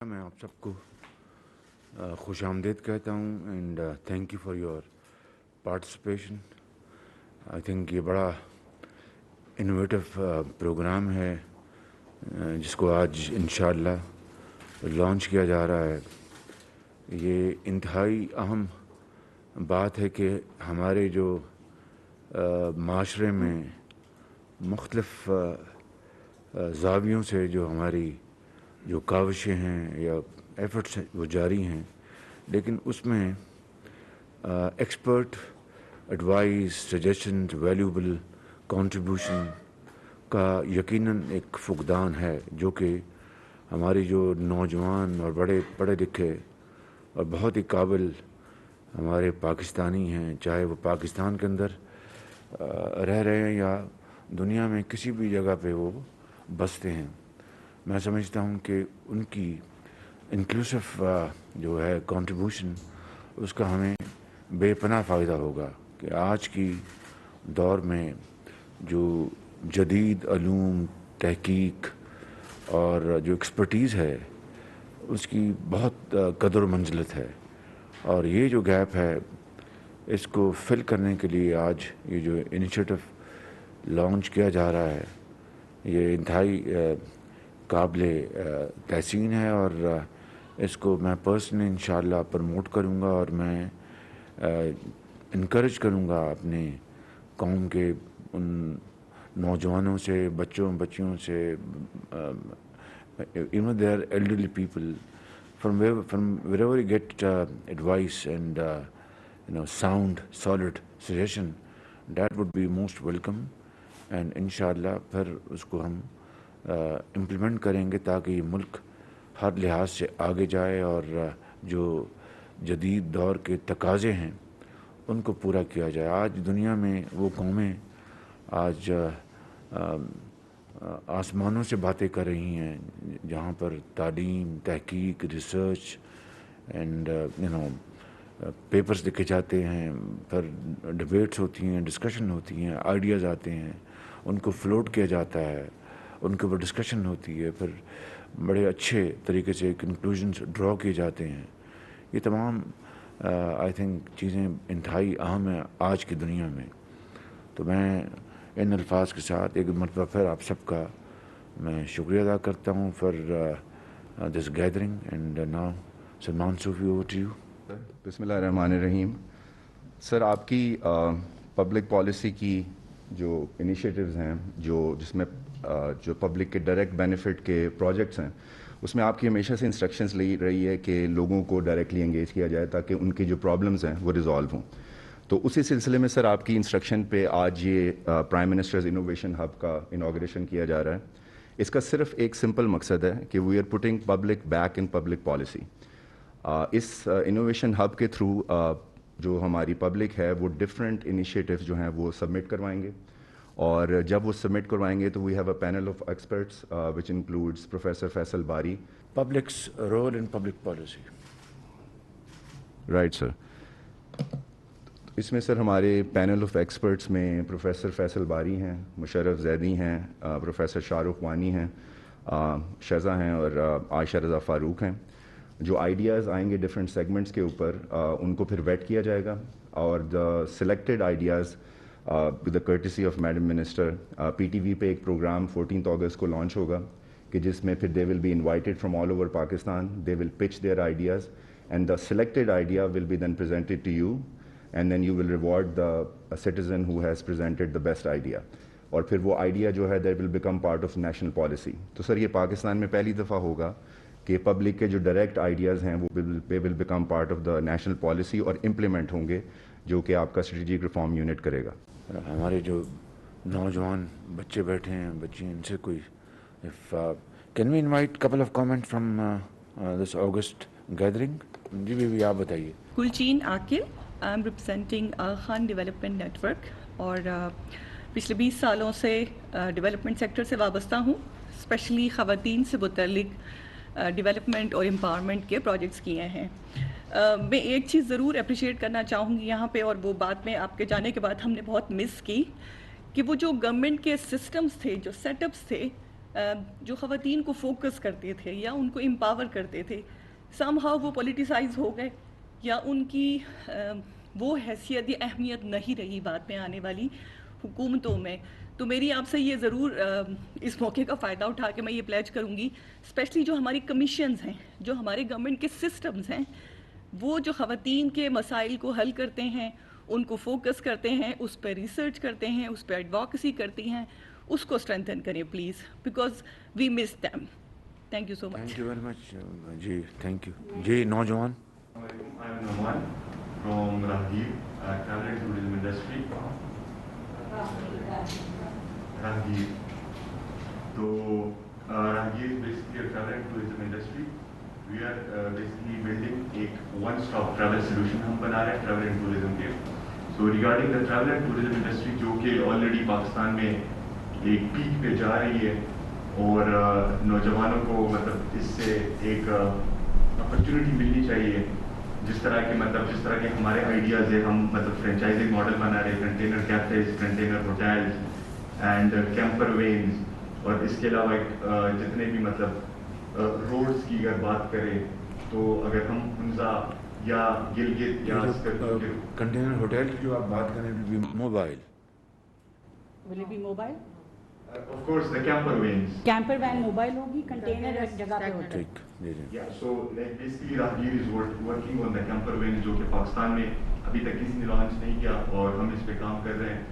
میں آپ سب کو خوش آمدید کہتا ہوں and thank you for your participation. I think یہ بڑا انوویٹو پروگرام ہے جس کو آج انشاءاللہ لانچ کیا جا رہا ہے. یہ انتہائی اہم بات ہے کہ ہمارے جو معاشرے میں مختلف زاویوں سے جو ہماری جو کاوشیں ہیں یا ایفرٹس وہ جاری ہیں، لیکن اس میں expert advice, suggestions, valuable contribution کا یقیناً ایک فقدان ہے، جو کہ ہماری جو نوجوان اور بڑے پڑھے لکھے اور بہت ہی قابل ہمارے پاکستانی ہیں، چاہے وہ پاکستان کے اندر رہ رہے ہیں یا دنیا میں کسی بھی جگہ پہ وہ بستے ہیں. میں سمجھتا ہوں کہ ان کی انکلوسو جو ہے کنٹریبیوشن، اس کا ہمیں بے پناہ فائدہ ہوگا. کہ آج کی دور میں جو جدید علوم، تحقیق اور جو ایکسپرٹیز ہے، اس کی بہت قدر و منزلت ہے، اور یہ جو گیپ ہے اس کو فل کرنے کے لیے آج یہ جو انیشیٹو لانچ کیا جا رہا ہے، یہ انتہائی قابل تحسین ہے، اور اس کو میں پرسنلی انشاءاللہ پروموٹ کروں گا، اور میں انکریج کروں گا اپنے قوم کے ان نوجوانوں سے، بچیوں سے، even their elderly people, from wherever you get advice and sound, solid suggestion, that would be most welcome. And انشاءاللہ پھر اس کو ہم امپلیمنٹ کریں گے تاکہ یہ ملک ہر لحاظ سے آگے جائے، اور جو جدید دور کے تقاضے ہیں ان کو پورا کیا جائے. آج دنیا میں وہ قومیں آج آسمانوں سے باتیں کر رہی ہیں، جہاں پر تعلیم، تحقیق، ریسرچ اینڈ پیپرز لکھے جاتے ہیں، پھر ڈبیٹس ہوتی ہیں، ڈسکشن ہوتی ہیں، آئیڈیاز آتے ہیں، ان کو فلوٹ کیا جاتا ہے، ان کے اوپر ڈسکشن ہوتی ہے، پھر بڑے اچھے طریقے سے کنکلوژنس ڈرا کیے جاتے ہیں. یہ تمام آئی تھنک چیزیں انتہائی اہم ہیں آج کی دنیا میں. تو میں ان الفاظ کے ساتھ ایک مرتبہ پھر آپ سب کا میں شکریہ ادا کرتا ہوں for this gathering. And now Salman Sufi, over to you. بسم اللہ الرحمن الرحیم. سر، آپ کی پبلک پالیسی کی جو انیشیٹوز ہیں، جس میں جو پبلک کے ڈائریکٹ بینیفٹ کے پروجیکٹس ہیں، اس میں آپ کی ہمیشہ سے انسٹرکشنز لی رہی ہے کہ لوگوں کو ڈائریکٹلی انگیج کیا جائے تاکہ ان کی جو پرابلمز ہیں وہ ریزالو ہوں. تو اسی سلسلے میں سر، آپ کی انسٹرکشن پہ آج یہ پرائم منسٹرز انوویشن ہب کا انوگریشن کیا جا رہا ہے. اس کا صرف ایک سمپل مقصد ہے کہ we are putting public back in public policy. اس انوویشن ہب کے تھرو جو ہماری پبلک ہے وہ ڈفرینٹ انیشیٹوز جو ہیں وہ سبمٹ کروائیں گے، اور جب وہ سبمٹ کروائیں گے تو we have a panel of experts which includes professor Faisal Bari. Public's role in public policy. Right sir. اس میں سر ہمارے پینل آف ایکسپرٹس میں پروفیسر فیصل باری ہیں، مشرف زیدی ہیں، پروفیسر شاہ رخ وانی ہیں، شزا ہیں، اور عائشہ رضا فاروق ہیں. جو آئیڈیاز آئیں گے ڈفرینٹ سیگمنٹس کے اوپر، ان کو پھر ویٹ کیا جائے گا، اور the selected ideas with the courtesy of madam minister P T V پہ ایک پروگرام 14 اگست کو لانچ ہوگا کہ جس میں پھر they will be invited from all over Pakistan. They will pitch their ideas and the selected idea will be then presented to you, and then you will reward the citizen who has presented the best idea. اور پھر وہ idea جو ہے that will become part of national policy. تو sir یہ پاکستان میں پہلی دفعہ ہوگا کہ پبلک کے جو ڈائریکٹ آئیڈیاز ہیں وہ ول become part of the national policy اور امپلیمنٹ ہوں گے، جو کہ آپ کا اسٹریٹجک ریفارم یونٹ کرے گا. ہمارے جو نوجوان بچے بیٹھے ہیں، بچی، ان سے کوئی can we invite couple of comment from this August gathering? جی بھی آپ بتائیے. Gulchin Aqil, I am representing Khan development network, اور پچھلے 20 سالوں سے ڈیولپمنٹ سیکٹر سے وابستہ ہوں. اسپیشلی خواتین سے متعلق ڈیولپمنٹ اور امپاورمنٹ کے پروجیکٹس کیے ہیں. میں ایک چیز ضرور اپریشیٹ کرنا چاہوں گی یہاں پہ، اور وہ بات میں آپ کے جانے کے بعد ہم نے بہت مس کی، کہ وہ جو گورنمنٹ کے سسٹمز تھے، جو سیٹ اپس تھے، جو خواتین کو فوکس کرتے تھے یا ان کو امپاور کرتے تھے سم ہاؤ وہ پولیٹیسائز ہو گئے یا ان کی وہ حیثیت یا اہمیت نہیں رہی بعد میں آنے والی حکومتوں میں. تو میری آپ سے یہ ضرور اس موقع کا فائدہ اٹھا کے میں یہ پلیج کروں گی اسپیشلی جو ہماری کمیشنز ہیں, جو ہمارے گورنمنٹ کے سسٹمز ہیں, وہ جو خواتین کے مسائل کو حل کرتے ہیں, ان کو فوکس کرتے ہیں, اس پہ ریسرچ کرتے ہیں, اس پہ ایڈوکیسی کرتی ہیں, اس کو اسٹرینتھن کریں please, because we miss them. Thank you so much. Thank you very much جی, تھینک یو جی. نوجوان I'm Noman from Rahgir, travel and tourism industry. Rahgir. So, Rahgir is basically a travel and tourism industry. We are basically building a one-stop travel solution. ہم بنا رہے ہیں travel and tourism کے. So, regarding the travel and tourism industry, جو کہ already Pakistan میں ایک pack پہ جا رہی ہے اور نوجوانوں کو مطلب اس سے ایک اپرچونیٹی ملنی چاہیے. جس طرح کے ہمارے آئیڈیاز ہیں, ہم مطلب فرینچائزنگ ماڈل بنا رہے ہیں, container cafes, container hotels and camper veins, اور اس کے علاوہ جتنے بھی مطلب روڈز کی اگر بات کریں تو اگر ہم حمزہ یا گلگت یا کنٹینر ہوٹل کی جو آپ بات کریں mobile will it be mobile? of course the camper vans. Camper van mobile ہوگی, کنٹینر ایک جگہ پہ ہوتا ہے. ٹھیک جی جی. Yeah, so like basically Rahgir is working on the camper van جو کہ پاکستان میں ابھی تک کسی نے لانچ نہیں کیا اور ہم اس پہ کام کر رہے ہیں.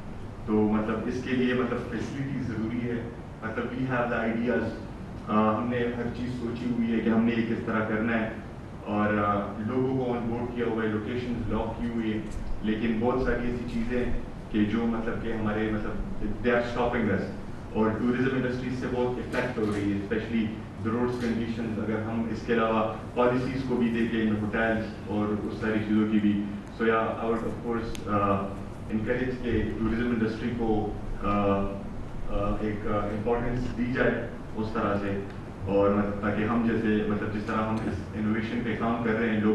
تو مطلب اس کے لیے مطلب فیسلٹی ضروری ہے. مطلب وی ہیو دا آئیڈیاز, ہم نے ہر چیز سوچی ہوئی ہے کہ ہم نے یہ کس طرح کرنا ہے اور لوگوں کو آن بورڈ کیا ہوا ہے, لوکیشنز لاک کی ہوئی ہے, لیکن بہت ساری ایسی چیزیں کہ جو مطلب کہ ہمارے مطلب دے آر اسٹاپنگ اس, اور ٹورزم انڈسٹری سے بہت افیکٹ ہو رہی ہے, اسپیشلی دا روڈس کنڈیشنز. اگر ہم اس کے علاوہ پالیسیز کو بھی دیکھیں, ہوٹلس اور اس ساری چیزوں کی بھی, سو یا I would of course encourage کہ ٹورزم انڈسٹری کو ایک امپورٹینس دی جائے اس طرح سے, اور تاکہ ہم جیسے مطلب جس طرح ہم اس انوویشن پہ کام کر رہے ہیں لوگ